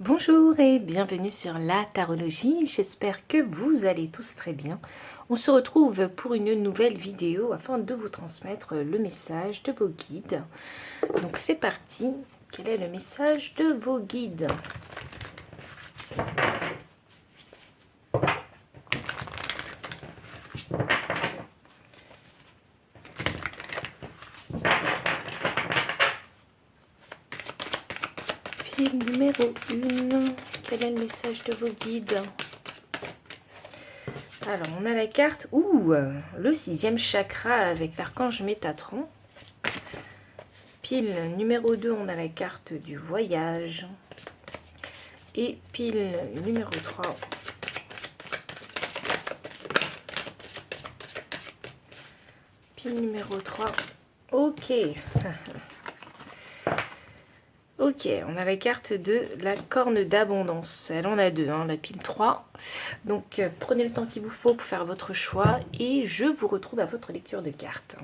Bonjour et bienvenue sur la tarologie, j'espère que vous allez tous très bien. On se retrouve pour une nouvelle vidéo afin de vous transmettre le message de vos guides. Donc c'est parti, quel est le message de vos guides? Pile numéro 1, quel est le message de vos guides? Alors on a la carte, le 6e chakra avec l'archange Métatron. Pile numéro 2, on a la carte du voyage. Et pile numéro 3, pile numéro 3, ok. Ok, on a la carte de la corne d'abondance. Elle en a deux, hein, la pile 3. Donc prenez le temps qu'il vous faut pour faire votre choix et je vous retrouve à votre lecture de cartes.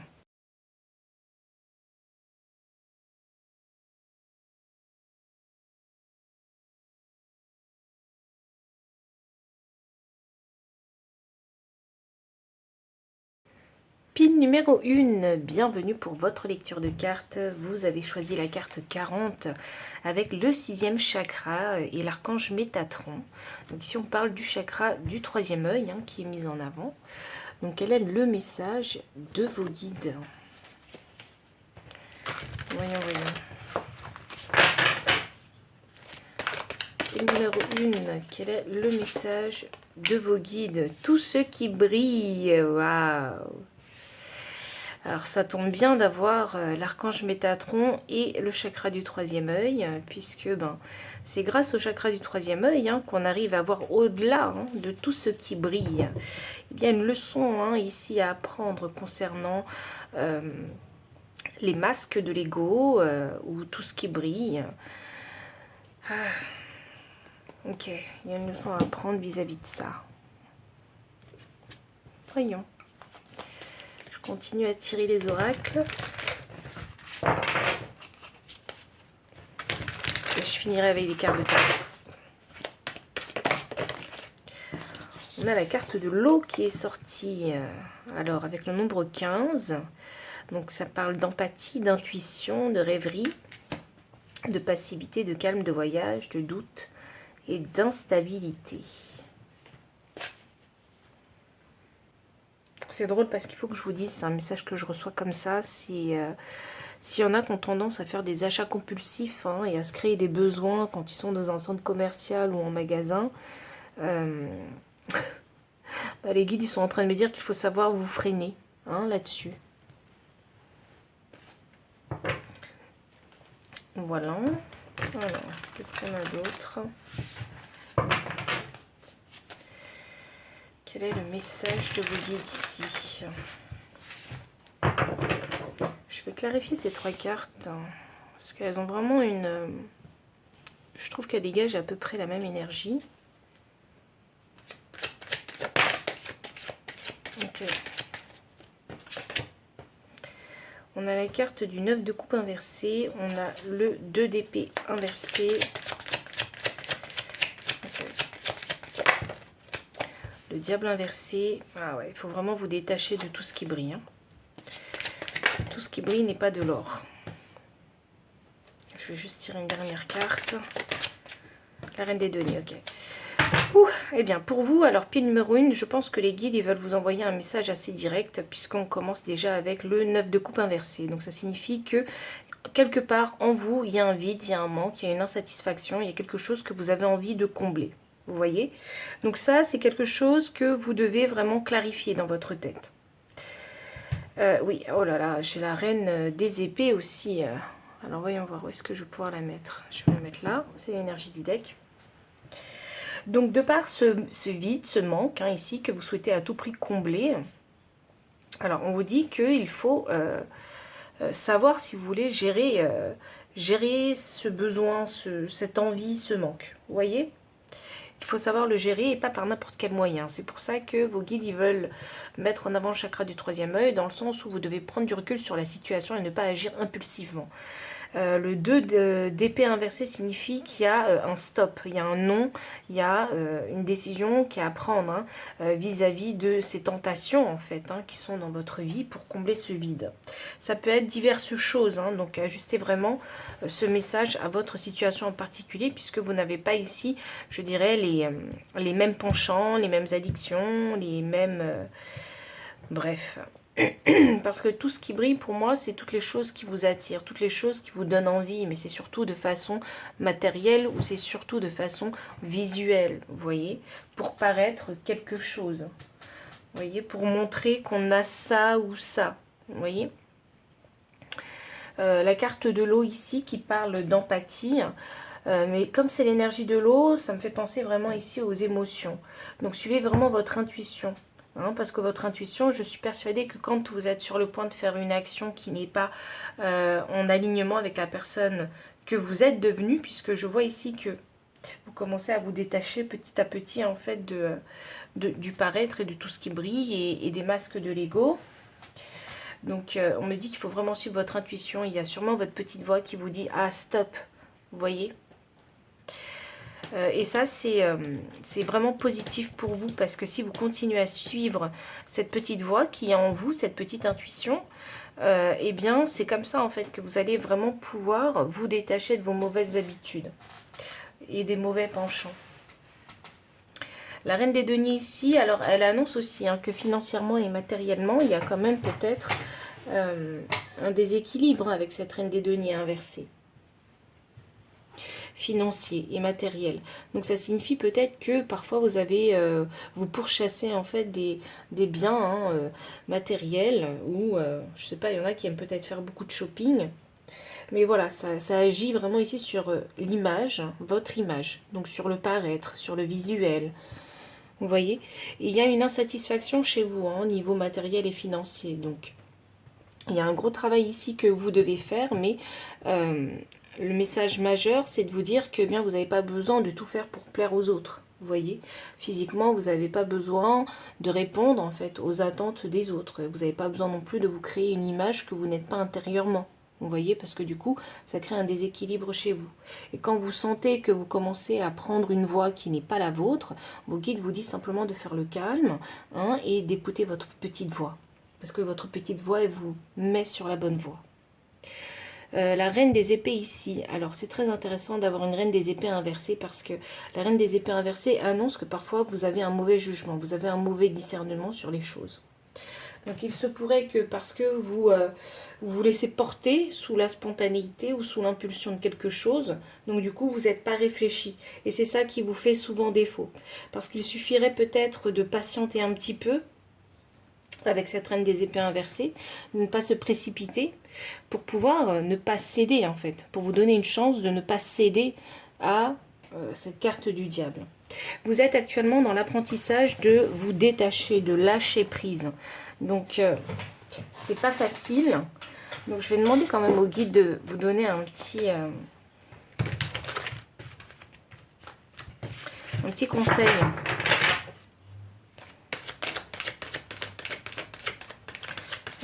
Pile numéro 1, bienvenue pour votre lecture de cartes. Vous avez choisi la carte 40 avec le 6e chakra et l'archange Métatron. Donc ici on parle du chakra du 3e œil qui est mis en avant. Donc quel est le message de vos guides? Voyons. Pile numéro 1, quel est le message de vos guides? Tout ce qui brille, waouh! Alors ça tombe bien d'avoir l'archange Métatron et le chakra du 3e œil, puisque c'est grâce au chakra du 3e œil qu'on arrive à voir au-delà de tout ce qui brille. Il y a une leçon ici à apprendre concernant les masques de l'ego ou tout ce qui brille. Ok, il y a une leçon à apprendre vis-à-vis de ça. Voyons. Continue à tirer les oracles. Et je finirai avec les cartes de tarot. On a la carte de l'eau qui est sortie. Alors, avec le nombre 15. Donc, ça parle d'empathie, d'intuition, de rêverie, de passivité, de calme, de voyage, de doute et d'instabilité. C'est drôle parce qu'il faut que je vous dise, c'est un message que je reçois comme ça, s'il y en a qui ont tendance à faire des achats compulsifs et à se créer des besoins quand ils sont dans un centre commercial ou en magasin, les guides ils sont en train de me dire qu'il faut savoir vous freiner là-dessus. Voilà. Alors, qu'est-ce qu'on a d'autre ? Quel est le message de vos guides ici? Je vais clarifier ces 3 cartes parce qu'elles ont vraiment une... Je trouve qu'elles dégagent à peu près la même énergie. Ok. On a la carte du 9 de coupe inversé. On a le 2 d'épée inversé. Le diable inversé. Ah ouais, il faut vraiment vous détacher de tout ce qui brille. Tout ce qui brille n'est pas de l'or. Je vais juste tirer une dernière carte. La reine des deniers, ok. Eh bien, pour vous, alors pile numéro 1, je pense que les guides ils veulent vous envoyer un message assez direct puisqu'on commence déjà avec le 9 de coupe inversé. Donc ça signifie que quelque part en vous, il y a un vide, il y a un manque, il y a une insatisfaction, il y a quelque chose que vous avez envie de combler. Vous voyez? Donc ça, c'est quelque chose que vous devez vraiment clarifier dans votre tête. Oui, oh là là, j'ai la reine des épées aussi. Alors voyons voir où est-ce que je vais pouvoir la mettre. Je vais la mettre là, c'est l'énergie du deck. Donc de par ce vide, ce manque ici que vous souhaitez à tout prix combler, alors on vous dit qu'il faut savoir si vous voulez gérer ce besoin, cette envie, ce manque. Vous voyez? Il faut savoir le gérer et pas par n'importe quel moyen. C'est pour ça que vos guides ils veulent mettre en avant le chakra du 3e œil, dans le sens où vous devez prendre du recul sur la situation et ne pas agir impulsivement. Le 2 d'épée inversée signifie qu'il y a un stop, il y a un non, il y a une décision qui est à prendre hein, vis-à-vis de ces tentations en fait hein, qui sont dans votre vie pour combler ce vide. Ça peut être diverses choses, hein, donc ajustez vraiment ce message à votre situation en particulier puisque vous n'avez pas ici, je dirais, les mêmes penchants, les mêmes addictions, les mêmes... bref... Parce que tout ce qui brille pour moi, c'est toutes les choses qui vous attirent, toutes les choses qui vous donnent envie, mais c'est surtout de façon matérielle ou c'est surtout de façon visuelle, vous voyez, pour paraître quelque chose. Vous voyez, pour montrer qu'on a ça ou ça, vous voyez. La carte de l'eau ici qui parle d'empathie, mais comme c'est l'énergie de l'eau, ça me fait penser vraiment ici aux émotions. Donc suivez vraiment votre intuition. Hein, parce que votre intuition, je suis persuadée que quand vous êtes sur le point de faire une action qui n'est pas en alignement avec la personne que vous êtes devenue, puisque je vois ici que vous commencez à vous détacher petit à petit en fait du paraître et de tout ce qui brille et des masques de l'ego. Donc on me dit qu'il faut vraiment suivre votre intuition. Il y a sûrement votre petite voix qui vous dit « Ah, stop !» Vous voyez ? Et ça, c'est vraiment positif pour vous parce que si vous continuez à suivre cette petite voix qui est en vous, cette petite intuition, eh bien, c'est comme ça en fait que vous allez vraiment pouvoir vous détacher de vos mauvaises habitudes et des mauvais penchants. La reine des deniers ici, alors elle annonce aussi hein, que financièrement et matériellement, il y a quand même peut-être un déséquilibre avec cette reine des deniers inversée. Financier et matériel. Donc ça signifie peut-être que parfois vous avez vous pourchassez en fait des biens hein, matériels ou je sais pas, il y en a qui aiment peut-être faire beaucoup de shopping. Mais voilà, ça agit vraiment ici sur l'image, votre image, donc sur le paraître, sur le visuel. Vous voyez? Et il y a une insatisfaction chez vous hein, au niveau matériel et financier. Donc il y a un gros travail ici que vous devez faire, mais le message majeur, c'est de vous dire que bien vous n'avez pas besoin de tout faire pour plaire aux autres. Vous voyez, physiquement, vous n'avez pas besoin de répondre en fait aux attentes des autres. Vous n'avez pas besoin non plus de vous créer une image que vous n'êtes pas intérieurement. Vous voyez, parce que du coup, ça crée un déséquilibre chez vous. Et quand vous sentez que vous commencez à prendre une voie qui n'est pas la vôtre, vos guides vous disent simplement de faire le calme hein, et d'écouter votre petite voix. Parce que votre petite voix, elle vous met sur la bonne voie. La reine des épées ici, alors c'est très intéressant d'avoir une reine des épées inversée parce que la reine des épées inversée annonce que parfois vous avez un mauvais jugement, vous avez un mauvais discernement sur les choses. Donc il se pourrait que parce que vous vous laissez porter sous la spontanéité ou sous l'impulsion de quelque chose, donc du coup vous n'êtes pas réfléchi. Et c'est ça qui vous fait souvent défaut. Parce qu'il suffirait peut-être de patienter un petit peu avec cette reine des épées inversées, de ne pas se précipiter pour pouvoir ne pas céder en fait, pour vous donner une chance de ne pas céder à cette carte du diable. Vous êtes actuellement dans l'apprentissage de vous détacher, de lâcher prise. Donc c'est pas facile. Donc je vais demander quand même au guide de vous donner un petit conseil.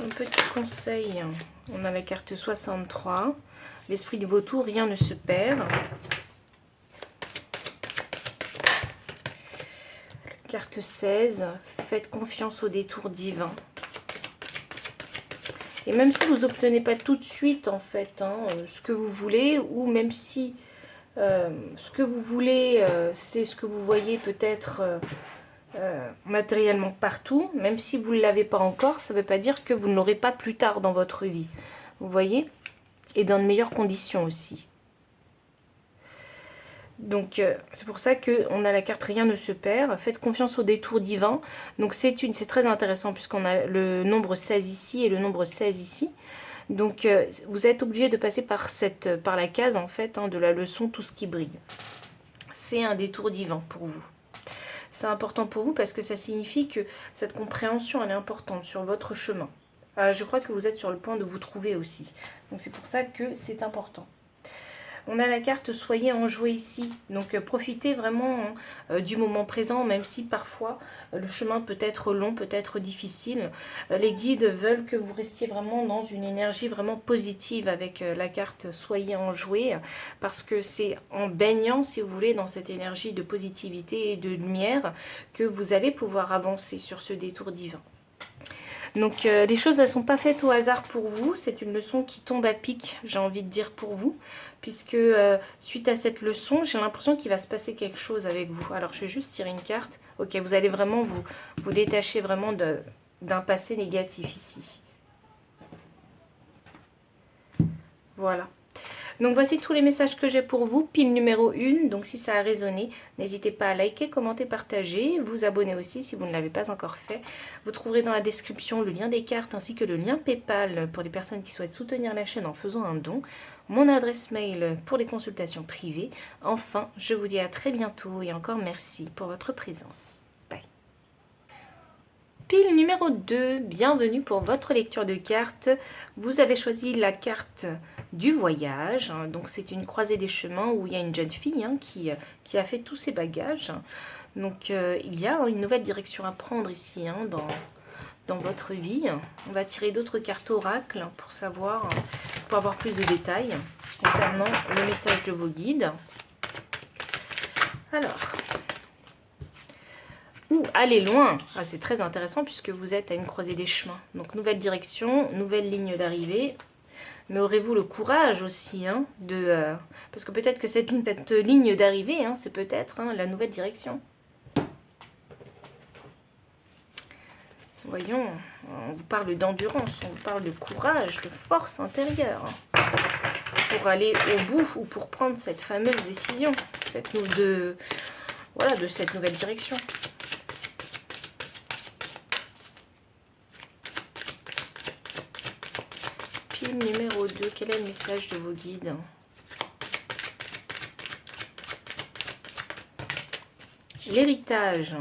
Un petit conseil, on a la carte 63, l'esprit de vautour, rien ne se perd. Carte 16, faites confiance au détour divin. Et même si vous n'obtenez pas tout de suite en fait hein, ce que vous voulez, ou même si ce que vous voulez c'est ce que vous voyez peut-être matériellement partout, même si vous ne l'avez pas encore, ça ne veut pas dire que vous ne l'aurez pas plus tard dans votre vie. Vous voyez? Et dans de meilleures conditions aussi. Donc c'est pour ça qu'on a la carte rien ne se perd. Faites confiance au détour divin. Donc c'est très intéressant puisqu'on a le nombre 16 ici et le nombre 16 ici. Donc vous êtes obligé de passer par la case en fait hein, de la leçon tout ce qui brille. C'est un détour divin pour vous. C'est important pour vous parce que ça signifie que cette compréhension elle est importante sur votre chemin. Je crois que vous êtes sur le point de vous trouver aussi. Donc c'est pour ça que c'est important. On a la carte soyez enjoué ici. Donc profitez vraiment du moment présent, même si parfois le chemin peut être long, peut être difficile. Les guides veulent que vous restiez vraiment dans une énergie vraiment positive avec la carte soyez enjoué, parce que c'est en baignant, si vous voulez, dans cette énergie de positivité et de lumière que vous allez pouvoir avancer sur ce détour divin. Donc les choses, elles ne sont pas faites au hasard pour vous. C'est une leçon qui tombe à pic, j'ai envie de dire, pour vous. Puisque suite à cette leçon, j'ai l'impression qu'il va se passer quelque chose avec vous. Alors je vais juste tirer une carte. Ok, vous allez vraiment vous détacher vraiment d'un passé négatif ici. Voilà. Donc voici tous les messages que j'ai pour vous, pile numéro 1, donc si ça a résonné, n'hésitez pas à liker, commenter, partager, vous abonner aussi si vous ne l'avez pas encore fait. Vous trouverez dans la description le lien des cartes ainsi que le lien Paypal pour les personnes qui souhaitent soutenir la chaîne en faisant un don, mon adresse mail pour les consultations privées. Enfin, je vous dis à très bientôt et encore merci pour votre présence. Bye. Pile numéro 2, bienvenue pour votre lecture de cartes. Vous avez choisi la carte du voyage, donc c'est une croisée des chemins où il y a une jeune fille qui a fait tous ses bagages. Donc il y a une nouvelle direction à prendre ici dans votre vie. On va tirer d'autres cartes oracles pour savoir, pour avoir plus de détails concernant le message de vos guides. Alors, aller loin, c'est très intéressant puisque vous êtes à une croisée des chemins. Donc nouvelle direction, nouvelle ligne d'arrivée. Mais aurez-vous le courage aussi parce que peut-être que cette ligne d'arrivée, c'est peut-être la nouvelle direction. Voyons, on vous parle d'endurance, on vous parle de courage, de force intérieure. Pour aller au bout ou pour prendre cette fameuse décision de cette nouvelle direction. Pile numéro 2, quel est le message de vos guides? L'héritage.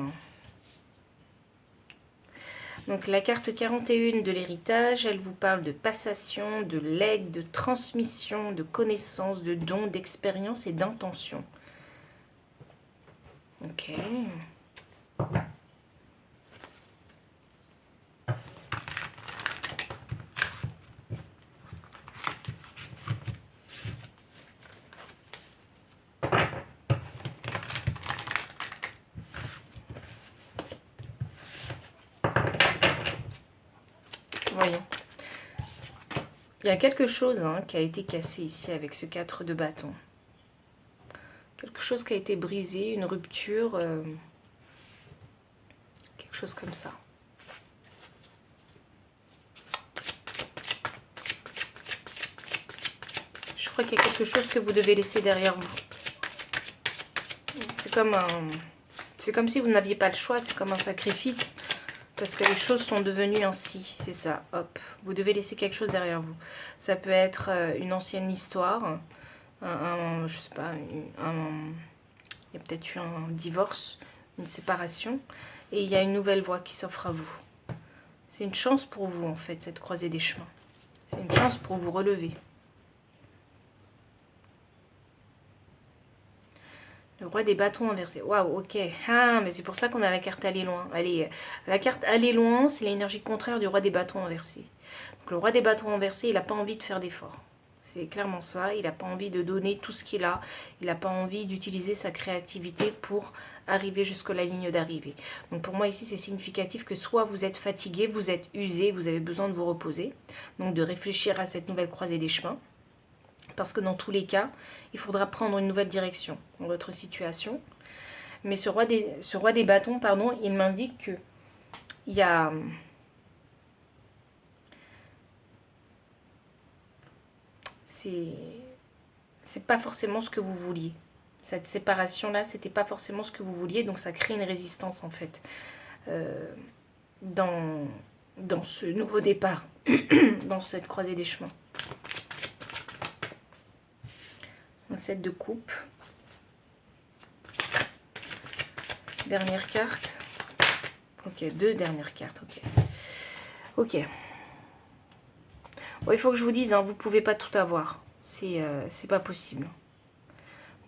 Donc la carte 41 de l'héritage, elle vous parle de passation, de legs, de transmission, de connaissances, de dons, d'expérience et d'intention. Ok. Voyons. Il y a quelque chose qui a été cassé ici avec ce 4 de bâton. Quelque chose qui a été brisé, une rupture, quelque chose comme ça. Je crois qu'il y a quelque chose que vous devez laisser derrière vous. C'est comme si vous n'aviez pas le choix, c'est comme un sacrifice. Parce que les choses sont devenues ainsi, c'est ça, hop. Vous devez laisser quelque chose derrière vous. Ça peut être une ancienne histoire, je sais pas, il y a peut-être eu un divorce, une séparation, et il y a une nouvelle voie qui s'offre à vous. C'est une chance pour vous, en fait, cette croisée des chemins. C'est une chance pour vous relever. Le roi des bâtons inversés. Waouh, ok. Ah, mais c'est pour ça qu'on a la carte aller loin. Allez, la carte aller loin, c'est l'énergie contraire du roi des bâtons inversés. Donc le roi des bâtons inversés, il n'a pas envie de faire d'efforts. C'est clairement ça. Il n'a pas envie de donner tout ce qu'il a. Il n'a pas envie d'utiliser sa créativité pour arriver jusqu'à la ligne d'arrivée. Donc pour moi ici, c'est significatif que soit vous êtes fatigué, vous êtes usé, vous avez besoin de vous reposer. Donc de réfléchir à cette nouvelle croisée des chemins. Parce que dans tous les cas, il faudra prendre une nouvelle direction dans votre situation. Mais ce roi des bâtons, pardon, il m'indique que il y a... C'est pas forcément ce que vous vouliez. Cette séparation-là, c'était pas forcément ce que vous vouliez. Donc ça crée une résistance, en fait, dans ce nouveau départ, dans cette croisée des chemins. Un 7 de coupe. Dernière carte. Ok, 2 dernières cartes. Ok. Ok. Bon, il faut que je vous dise, vous ne pouvez pas tout avoir. C'est pas possible.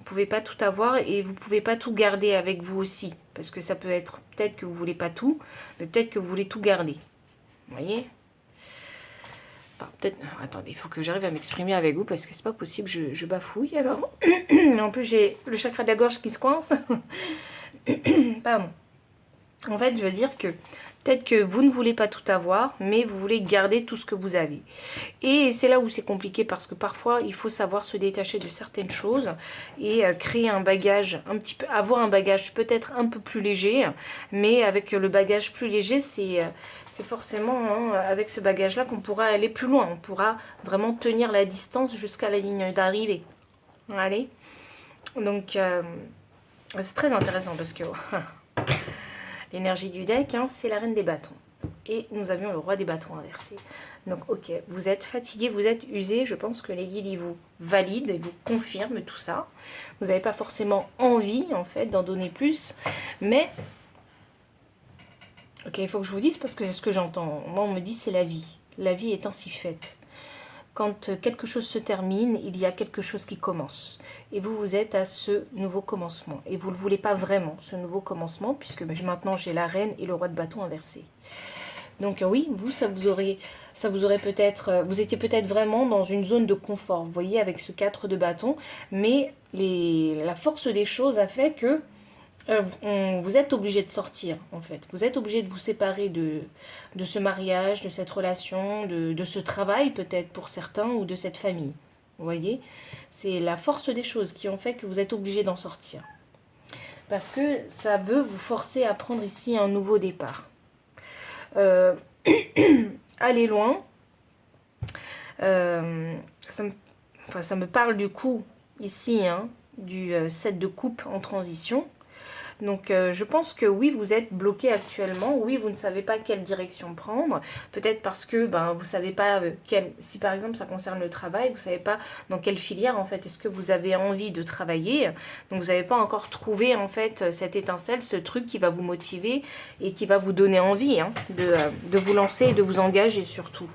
pouvez pas tout avoir et vous pouvez pas tout garder avec vous aussi. Parce que ça peut être, peut-être que vous voulez pas tout, mais peut-être que vous voulez tout garder. Vous voyez? Enfin, peut-être... Attendez, il faut que j'arrive à m'exprimer avec vous parce que c'est pas possible, je bafouille alors. En plus, j'ai le chakra de la gorge qui se coince. Pardon. En fait, je veux dire que peut-être que vous ne voulez pas tout avoir, mais vous voulez garder tout ce que vous avez. Et c'est là où c'est compliqué parce que parfois, il faut savoir se détacher de certaines choses et créer un bagage, un petit peu, avoir un bagage peut-être un peu plus léger. Mais avec le bagage plus léger, c'est forcément hein, avec ce bagage-là qu'on pourra aller plus loin. On pourra vraiment tenir la distance jusqu'à la ligne d'arrivée. Allez. Donc, c'est très intéressant parce que... L'énergie du deck, hein, c'est la reine des bâtons. Et nous avions le roi des bâtons inversé. Donc, ok, vous êtes fatigué, vous êtes usé. Je pense que les guides, ils vous valident, ils vous confirment tout ça. Vous n'avez pas forcément envie, en fait, d'en donner plus. Mais, ok, il faut que je vous dise parce que c'est ce que j'entends. Moi, on me dit c'est la vie. La vie est ainsi faite. Quand quelque chose se termine, il y a quelque chose qui commence. Et vous, vous êtes à ce nouveau commencement. Et vous ne le voulez pas vraiment, ce nouveau commencement, puisque maintenant j'ai la reine et le roi de bâton inversé. Donc oui, vous, ça vous aurait peut-être... Vous étiez peut-être vraiment dans une zone de confort, vous voyez, avec ce 4 de bâton. Mais la force des choses a fait que vous êtes obligé de sortir, en fait. Vous êtes obligé de vous séparer de ce mariage, de cette relation, de ce travail, peut-être pour certains, ou de cette famille. Vous voyez? C'est la force des choses qui ont fait que vous êtes obligé d'en sortir. Parce que ça veut vous forcer à prendre ici un nouveau départ. Aller loin. Ça me parle du coup, ici, hein, du 7 de coupe en transition. Donc je pense que oui, vous êtes bloqué actuellement, oui, vous ne savez pas quelle direction prendre, peut-être parce que vous ne savez pas, si par exemple ça concerne le travail, vous ne savez pas dans quelle filière en fait est-ce que vous avez envie de travailler, donc vous n'avez pas encore trouvé en fait cette étincelle, ce truc qui va vous motiver et qui va vous donner envie hein, de vous lancer et de vous engager surtout.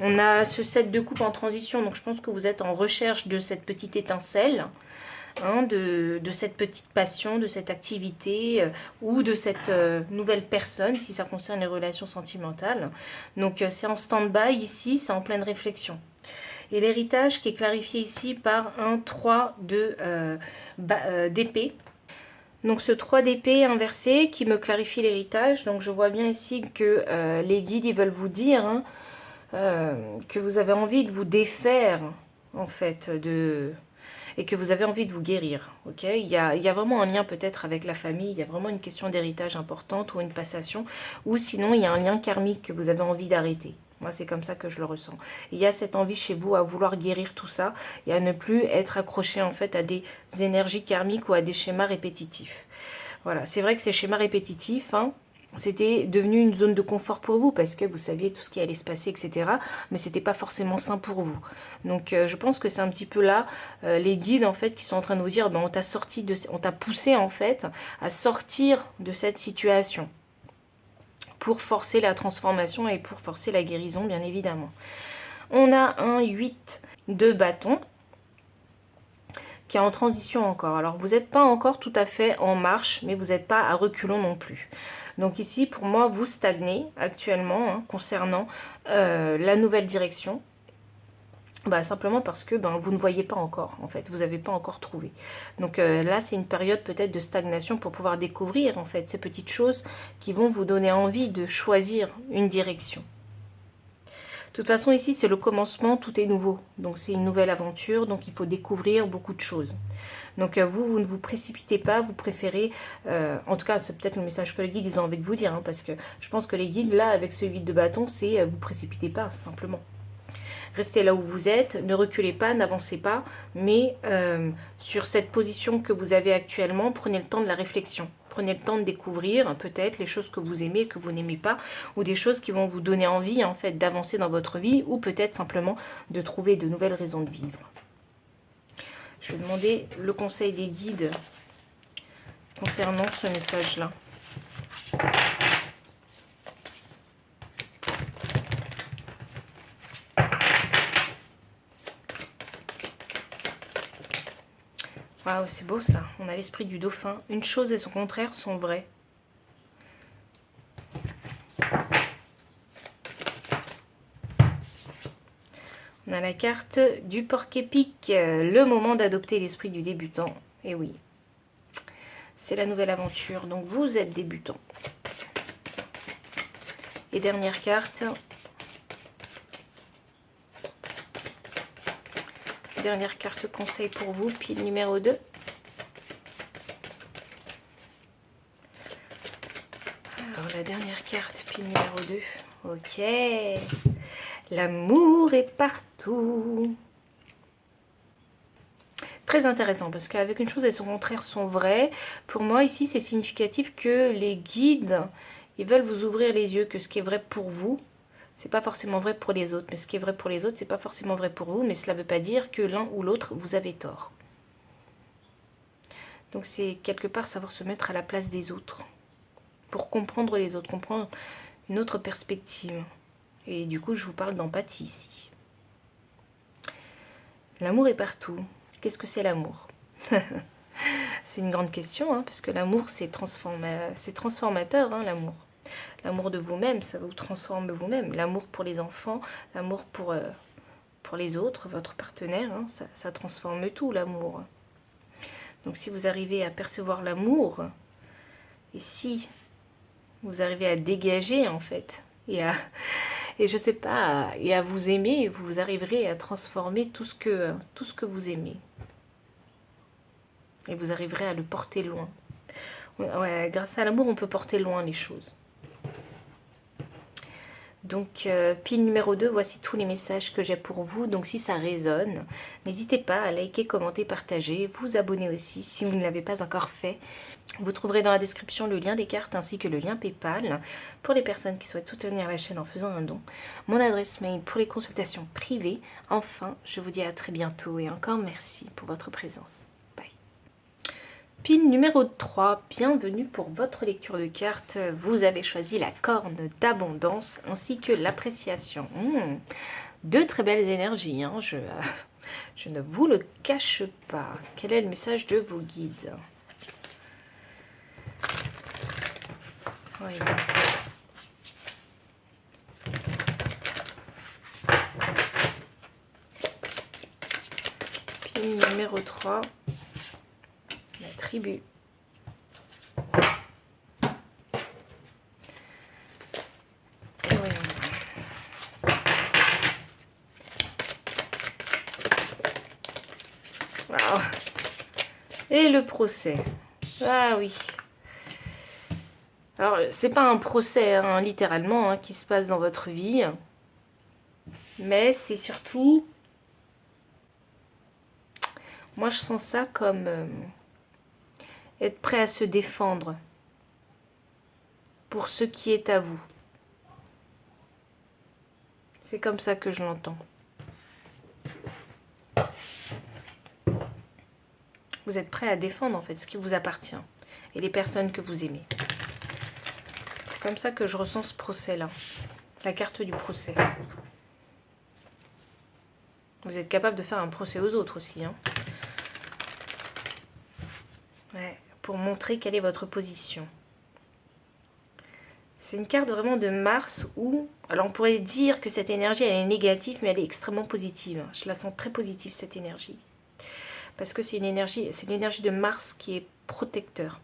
On a ce 7 de coupe en transition, donc je pense que vous êtes en recherche de cette petite étincelle. Hein, de cette petite passion, de cette activité ou de cette nouvelle personne si ça concerne les relations sentimentales. Donc c'est en stand-by ici, c'est en pleine réflexion. Et l'héritage qui est clarifié ici par un 3 d'épée. Donc ce 3 d'épée inversé qui me clarifie l'héritage. Donc je vois bien ici que les guides ils veulent vous dire hein, que vous avez envie de vous défaire en fait et que vous avez envie de vous guérir. Okay, il y a vraiment un lien peut-être avec la famille, il y a vraiment une question d'héritage importante ou une passation, ou sinon il y a un lien karmique que vous avez envie d'arrêter. Moi, c'est comme ça que je le ressens. Il y a cette envie chez vous à vouloir guérir tout ça et à ne plus être accroché en fait à des énergies karmiques ou à des schémas répétitifs. Voilà, c'est vrai que ces schémas répétitifs, hein, c'était devenu une zone de confort pour vous parce que vous saviez tout ce qui allait se passer, etc. Mais c'était pas forcément sain pour vous. Donc je pense que c'est un petit peu là les guides en fait qui sont en train de vous dire on t'a poussé en fait à sortir de cette situation pour forcer la transformation et pour forcer la guérison bien évidemment. On a un 8 de bâton qui est en transition encore. Alors vous n'êtes pas encore tout à fait en marche mais vous n'êtes pas à reculons non plus. Donc ici, pour moi, vous stagnez actuellement hein, concernant la nouvelle direction. Simplement parce que vous ne voyez pas encore, en fait. Vous n'avez pas encore trouvé. Donc là, c'est une période peut-être de stagnation pour pouvoir découvrir, en fait, ces petites choses qui vont vous donner envie de choisir une direction. De toute façon, ici, c'est le commencement, tout est nouveau. Donc c'est une nouvelle aventure, donc il faut découvrir beaucoup de choses. Donc vous ne vous précipitez pas, vous préférez, en tout cas c'est peut-être le message que les guides ils ont envie de vous dire, hein, parce que je pense que les guides là avec ce 8 de bâton c'est vous précipitez pas simplement. Restez là où vous êtes, ne reculez pas, n'avancez pas, mais sur cette position que vous avez actuellement, prenez le temps de la réflexion. Prenez le temps de découvrir peut-être les choses que vous aimez, que vous n'aimez pas, ou des choses qui vont vous donner envie en fait d'avancer dans votre vie, ou peut-être simplement de trouver de nouvelles raisons de vivre. Je vais demander le conseil des guides concernant ce message-là. Waouh, c'est beau ça. On a l'esprit du dauphin. Une chose et son contraire sont vraies. On a la carte du porc-épic. Le moment d'adopter l'esprit du débutant. Et oui, c'est la nouvelle aventure. Donc vous êtes débutant. Et dernière carte. Dernière carte conseil pour vous, pile numéro 2. Alors la dernière carte, pile numéro 2. Ok. L'amour est partout. Très intéressant parce qu'avec une chose et son contraire sont vraies. Pour moi ici c'est significatif que les guides, ils veulent vous ouvrir les yeux, que ce qui est vrai pour vous, c'est pas forcément vrai pour les autres. Mais ce qui est vrai pour les autres, c'est pas forcément vrai pour vous. Mais cela ne veut pas dire que l'un ou l'autre, vous avez tort. Donc c'est quelque part savoir se mettre à la place des autres. Pour comprendre les autres, comprendre une autre perspective. Et du coup, je vous parle d'empathie ici. L'amour est partout. Qu'est-ce que c'est l'amour? C'est une grande question, hein, parce que l'amour, c'est transformateur, hein, l'amour. L'amour de vous-même, ça vous transforme vous-même. L'amour pour les enfants, l'amour pour les autres, votre partenaire, hein, ça transforme tout, l'amour. Donc si vous arrivez à percevoir l'amour, et si vous arrivez à dégager, en fait, et je sais pas, et à vous aimer, vous arriverez à transformer tout ce que vous aimez. Et vous arriverez à le porter loin. Ouais, grâce à l'amour, on peut porter loin les choses. Donc, pile numéro 2, voici tous les messages que j'ai pour vous. Donc, si ça résonne, n'hésitez pas à liker, commenter, partager, vous abonner aussi si vous ne l'avez pas encore fait. Vous trouverez dans la description le lien des cartes ainsi que le lien PayPal pour les personnes qui souhaitent soutenir la chaîne en faisant un don. Mon adresse mail pour les consultations privées. Enfin, je vous dis à très bientôt et encore merci pour votre présence. Pile numéro 3, bienvenue pour votre lecture de cartes. Vous avez choisi la corne d'abondance ainsi que l'appréciation. Deux très belles énergies, hein, je ne vous le cache pas. Quel est le message de vos guides? Oui. Pile numéro 3. La tribu. Et voyons. Wow. Et le procès. Ah oui. Alors, c'est pas un procès, hein, littéralement, hein, qui se passe dans votre vie. Mais c'est surtout... Moi, je sens ça comme... être prêt à se défendre pour ce qui est à vous. C'est comme ça que je l'entends. Vous êtes prêt à défendre en fait ce qui vous appartient et les personnes que vous aimez. C'est comme ça que je ressens ce procès-là. La carte du procès. Vous êtes capable de faire un procès aux autres aussi, hein. Ouais, pour montrer quelle est votre position. C'est une carte vraiment de Mars où... Alors on pourrait dire que cette énergie elle est négative, mais elle est extrêmement positive. Je la sens très positive cette énergie. Parce que c'est l'énergie de Mars qui est protecteur.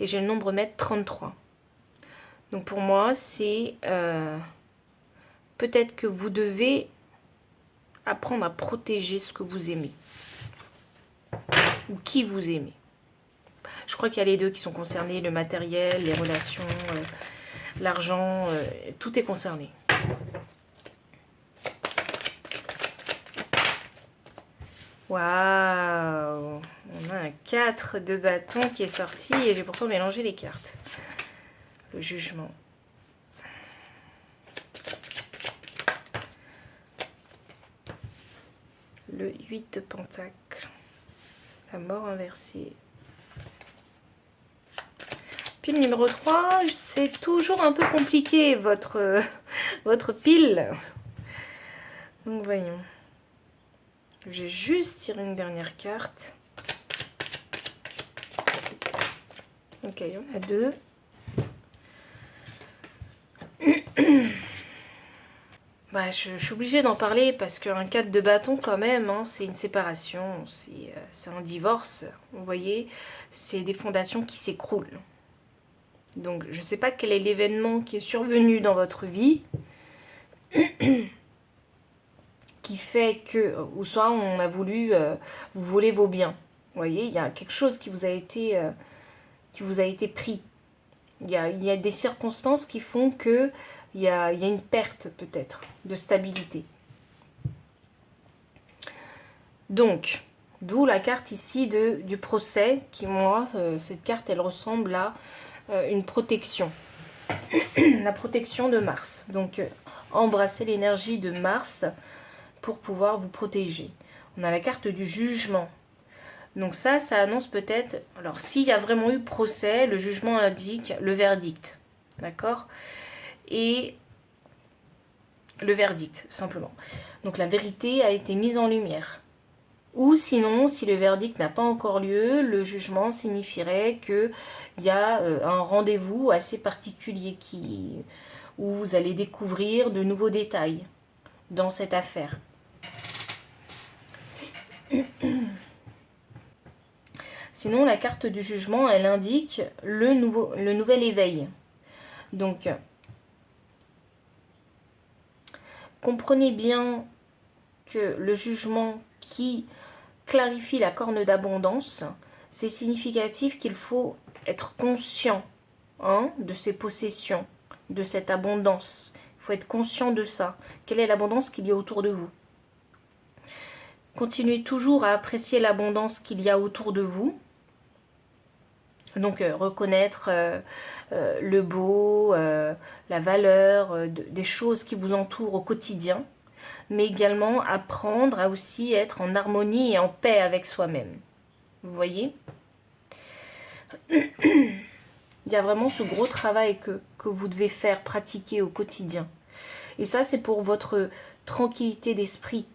Et j'ai le nombre maître 33. Donc pour moi, c'est... peut-être que vous devez apprendre à protéger ce que vous aimez. Ou qui vous aimez. Je crois qu'il y a les deux qui sont concernés, le matériel, les relations, l'argent, tout est concerné. Waouh! On a un 4 de bâton qui est sorti et j'ai pourtant mélangé les cartes. Le jugement. Le 8 de pentacle. La mort inversée. Pile numéro 3, c'est toujours un peu compliqué votre pile. Donc voyons. J'ai juste tiré une dernière carte. Ok, il y en a deux. Bah, je suis obligée d'en parler parce qu'un 4 de bâton quand même, hein, c'est une séparation, c'est un divorce. Vous voyez, c'est des fondations qui s'écroulent. Donc je ne sais pas quel est l'événement qui est survenu dans votre vie qui fait que, ou soit on a voulu vous voler vos biens. Vous voyez, il y a quelque chose qui vous a été pris. Il y a des circonstances qui font que il y a une perte peut-être de stabilité. Donc, d'où la carte ici du procès, qui moi, cette carte, elle ressemble à une protection. La protection de Mars. Donc, embrasser l'énergie de Mars pour pouvoir vous protéger. On a la carte du jugement. Donc ça annonce peut-être... Alors, s'il y a vraiment eu procès, le jugement indique le verdict. D'accord? Et le verdict, simplement. Donc, la vérité a été mise en lumière. Ou sinon, si le verdict n'a pas encore lieu, le jugement signifierait qu'il y a un rendez-vous assez particulier où vous allez découvrir de nouveaux détails dans cette affaire. Sinon, la carte du jugement, elle indique le nouvel éveil. Donc, comprenez bien que le jugement qui clarifie la corne d'abondance, c'est significatif qu'il faut être conscient de ses possessions, de cette abondance. Il faut être conscient de ça. Quelle est l'abondance qu'il y a autour de vous? Continuez toujours à apprécier l'abondance qu'il y a autour de vous. Donc reconnaître le beau, la valeur des choses qui vous entourent au quotidien, mais également apprendre à aussi être en harmonie et en paix avec soi-même. Vous voyez? Il y a vraiment ce gros travail que vous devez faire, pratiquer au quotidien. Et ça, c'est pour votre tranquillité d'esprit.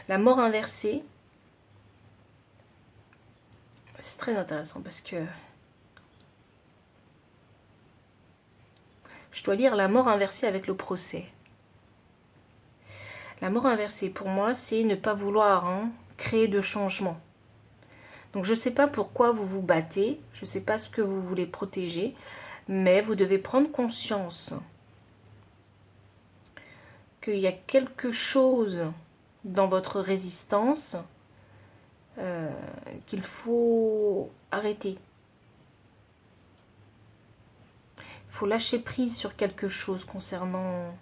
La mort inversée, c'est très intéressant parce que je dois lire la mort inversée avec le procès. La mort inversée, pour moi, c'est ne pas vouloir créer de changement. Donc je ne sais pas pourquoi vous vous battez, je ne sais pas ce que vous voulez protéger, mais vous devez prendre conscience qu'il y a quelque chose dans votre résistance qu'il faut arrêter. Il faut lâcher prise sur quelque chose concernant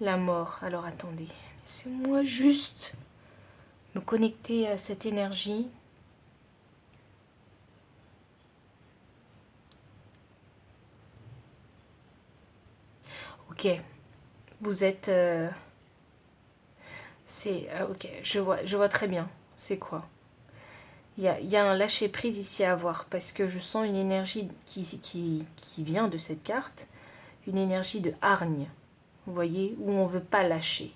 la mort. Alors attendez, laissez-moi juste me connecter à cette énergie. Ok, vous êtes... ok, je vois très bien. C'est quoi? Il y a un lâcher-prise ici à avoir, parce que je sens une énergie qui vient de cette carte, une énergie de hargne, vous voyez, où on ne veut pas lâcher.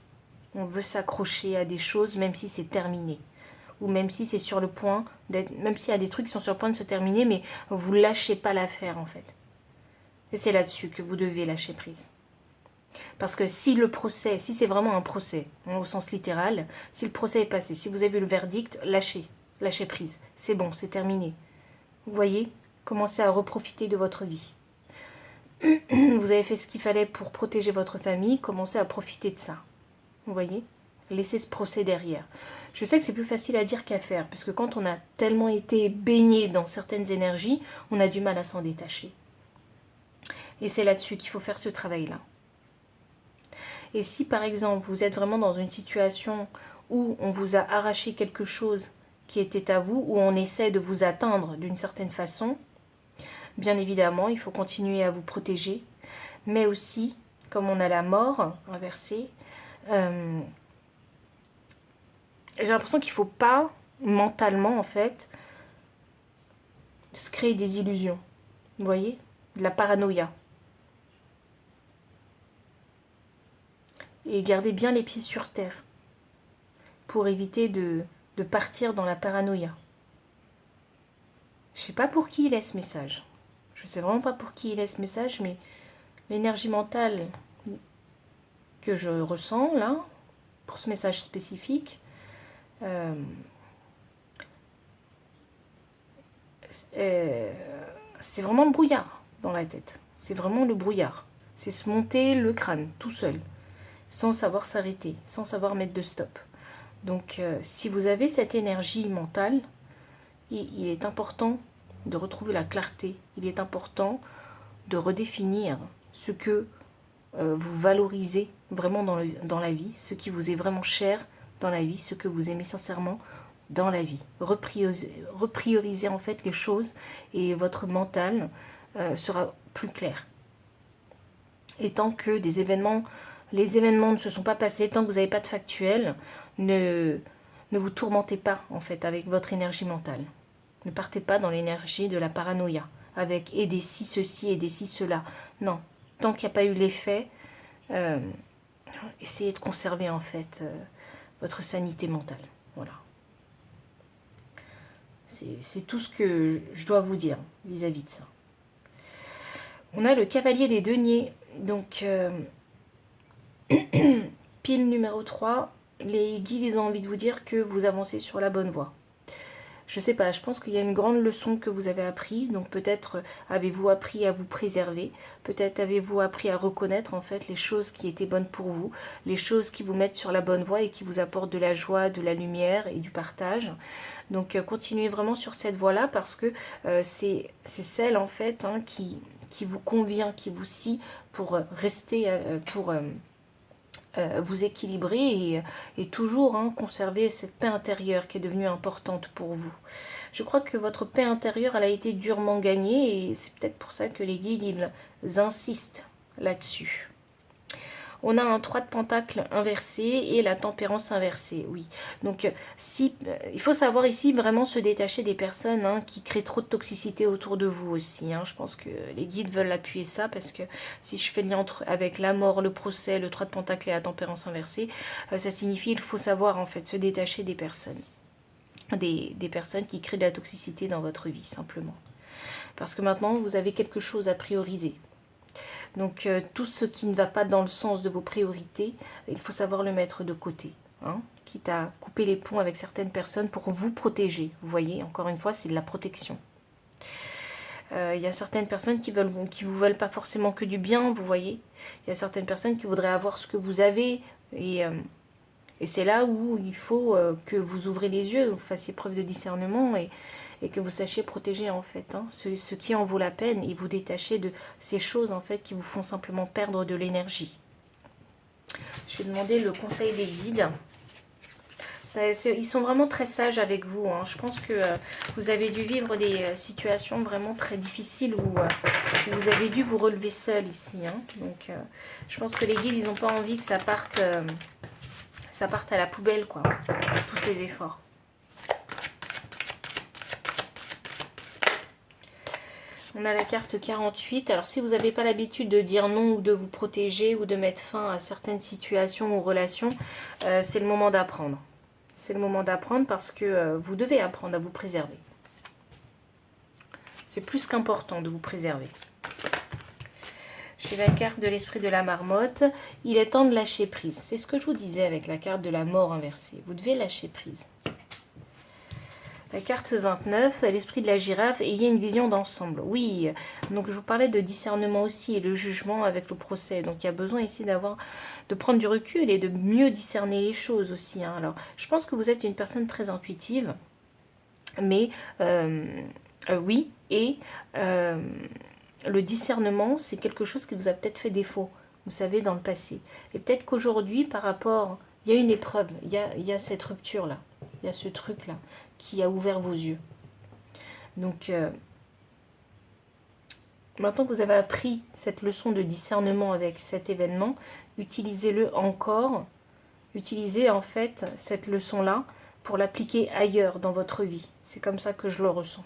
On veut s'accrocher à des choses, même si c'est terminé. Ou même si c'est sur le point d'être... Même s'il y a des trucs qui sont sur le point de se terminer, mais vous ne lâchez pas l'affaire, en fait. Et c'est là-dessus que vous devez lâcher prise. Parce que si le procès, si c'est vraiment un procès, au sens littéral, si le procès est passé, si vous avez le verdict, lâchez prise. C'est bon, c'est terminé. Vous voyez, commencez à reprofiter de votre vie. Vous avez fait ce qu'il fallait pour protéger votre famille, commencez à profiter de ça. Vous voyez, laissez ce procès derrière. Je sais que c'est plus facile à dire qu'à faire, parce que quand on a tellement été baigné dans certaines énergies, on a du mal à s'en détacher. Et c'est là-dessus qu'il faut faire ce travail-là. Et si par exemple vous êtes vraiment dans une situation où on vous a arraché quelque chose qui était à vous, où on essaie de vous atteindre d'une certaine façon, bien évidemment il faut continuer à vous protéger, mais aussi, comme on a la mort inversée, j'ai l'impression qu'il ne faut pas mentalement en fait se créer des illusions, vous voyez, de la paranoïa. Et garder bien les pieds sur terre pour éviter de partir dans la paranoïa. Je sais pas pour qui il est ce message. Je sais vraiment pas pour qui il est ce message, mais l'énergie mentale que je ressens là, pour ce message spécifique, c'est vraiment le brouillard dans la tête. C'est vraiment le brouillard. C'est se monter le crâne tout seul, sans savoir s'arrêter, sans savoir mettre de stop. Donc si vous avez cette énergie mentale, il est important de retrouver la clarté. Il est important de redéfinir ce que vous valorisez vraiment dans la vie, ce qui vous est vraiment cher dans la vie, ce que vous aimez sincèrement dans la vie. Reprioriser en fait les choses et votre mental sera plus clair. Et tant que les événements ne se sont pas passés, tant que vous n'avez pas de factuel, ne vous tourmentez pas en fait avec votre énergie mentale. Ne partez pas dans l'énergie de la paranoïa, avec et des si ceci et des si cela. Non, tant qu'il n'y a pas eu l'effet, essayez de conserver en fait votre sanité mentale. Voilà. C'est tout ce que je dois vous dire vis-à-vis de ça. On a le cavalier des deniers. Donc, pile numéro 3, les guides ils ont envie de vous dire que vous avancez sur la bonne voie. Je sais pas, je pense qu'il y a une grande leçon que vous avez appris. Donc peut-être avez-vous appris à vous préserver. Peut-être avez-vous appris à reconnaître en fait les choses qui étaient bonnes pour vous. Les choses qui vous mettent sur la bonne voie et qui vous apportent de la joie, de la lumière et du partage. Donc continuez vraiment sur cette voie-là parce que c'est celle en fait hein, qui vous convient, qui vous scie pour rester, vous équilibrer et toujours hein, conserver cette paix intérieure qui est devenue importante pour vous. Je crois que votre paix intérieure elle a été durement gagnée et c'est peut-être pour ça que les guides ils insistent là-dessus. On a un 3 de pentacle inversé et la tempérance inversée, oui. Donc, il faut savoir ici vraiment se détacher des personnes hein, qui créent trop de toxicité autour de vous aussi. Hein. Je pense que les guides veulent appuyer ça parce que si je fais le lien avec la mort, le procès, le 3 de pentacle et la tempérance inversée, ça signifie qu'il faut savoir en fait se détacher des personnes. Des personnes qui créent de la toxicité dans votre vie, simplement. Parce que maintenant, vous avez quelque chose à prioriser. Donc tout ce qui ne va pas dans le sens de vos priorités, il faut savoir le mettre de côté. Hein, quitte à couper les ponts avec certaines personnes pour vous protéger. Vous voyez, encore une fois, c'est de la protection. Il y a certaines personnes qui vous veulent pas forcément que du bien, vous voyez. Il y a certaines personnes qui voudraient avoir ce que vous avez. Et c'est là où il faut que vous ouvrez les yeux, vous fassiez preuve de discernement et que vous sachiez protéger en fait hein, ce qui en vaut la peine et vous détacher de ces choses en fait qui vous font simplement perdre de l'énergie. Je vais demander le conseil des guides. Ils sont vraiment très sages avec vous. Hein. Je pense que vous avez dû vivre des situations vraiment très difficiles où vous avez dû vous relever seul ici. Hein. Donc je pense que les guides ils n'ont pas envie que ça parte à la poubelle quoi, tous ces efforts. On a la carte 48. Alors, si vous n'avez pas l'habitude de dire non ou de vous protéger ou de mettre fin à certaines situations ou relations, c'est le moment d'apprendre. C'est le moment d'apprendre parce que vous devez apprendre à vous préserver. C'est plus qu'important de vous préserver. J'ai la carte de l'esprit de la marmotte. Il est temps de lâcher prise. C'est ce que je vous disais avec la carte de la mort inversée. Vous devez lâcher prise. La carte 29, l'esprit de la girafe, ayez une vision d'ensemble. Oui, donc je vous parlais de discernement aussi et le jugement avec le procès. Donc il y a besoin ici de prendre du recul et de mieux discerner les choses aussi. Hein. Alors, je pense que vous êtes une personne très intuitive, mais oui, et le discernement, c'est quelque chose qui vous a peut-être fait défaut, vous savez, dans le passé. Et peut-être qu'aujourd'hui, par rapport, il y a une épreuve, il y a cette rupture-là, il y a ce truc-là qui a ouvert vos yeux. Donc, maintenant que vous avez appris cette leçon de discernement avec cet événement, utilisez-le encore. Utilisez en fait cette leçon-là pour l'appliquer ailleurs dans votre vie. C'est comme ça que je le ressens.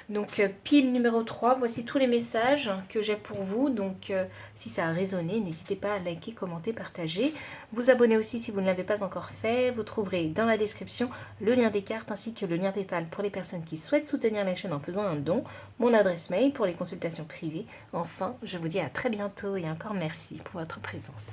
Donc pile numéro 3, voici tous les messages que j'ai pour vous. Donc si ça a résonné, n'hésitez pas à liker, commenter, partager. Vous abonner aussi si vous ne l'avez pas encore fait. Vous trouverez dans la description le lien des cartes ainsi que le lien PayPal pour les personnes qui souhaitent soutenir la chaîne en faisant un don. Mon adresse mail pour les consultations privées. Enfin, je vous dis à très bientôt et encore merci pour votre présence.